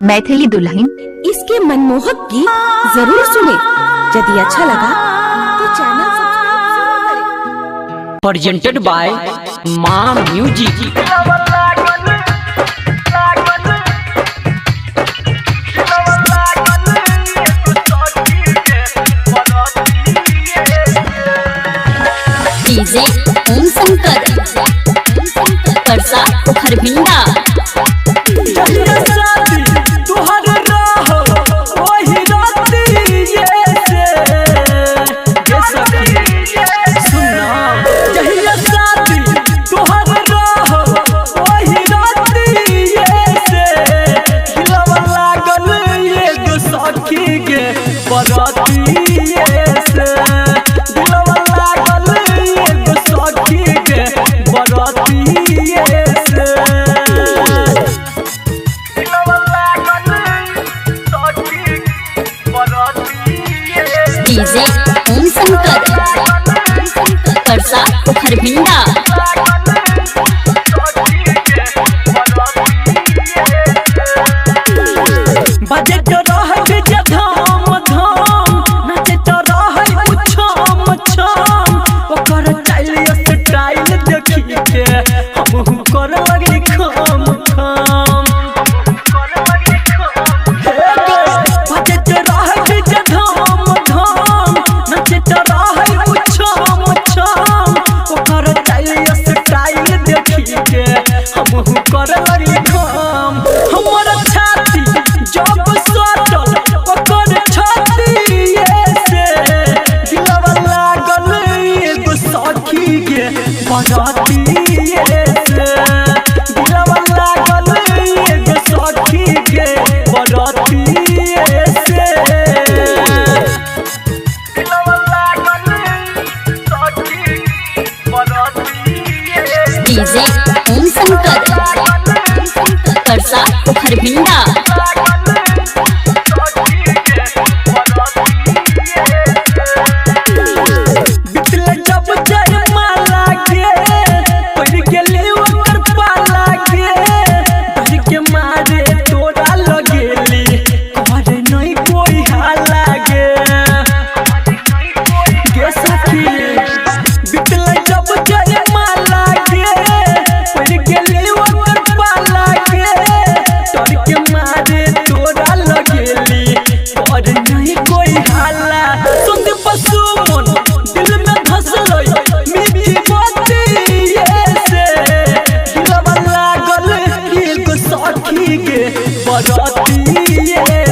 मैथिली दुल्हन इसके मनमोहक गीत जरूर सुने। यदि अच्छा लगा तो चैनल सब्सक्राइब जरूर करें। प्रेजेंटेड बाय माँ म्यूजिक। डीजे ओम शंकर परसा खरभिंडा। डीजे ओम शंकर परसा खरभिंडा। बजट रह जे धाम धाम नचत रह उछम छम ओकर स्टाइल स्टाइल देखी के हम कर लगी खम खम। बजट रह जे धाम धाम नचत रह उछम छम ओकर स्टाइल देखी के हम कर लगी खम। हमर छाती जब सटल ओकर छातीए से दिलवा लागल एगो सखी के बरातीए से। दिलवा लागल एगो सखी के बरातीए से। दिलवा लागल सखी बरातीए से। डीजे ओम शंकर परसा खरभिंडा। संदीप सुमन दिल में धसल मीठी बातिए से दिलवा लागल एगो सखी के बरातिए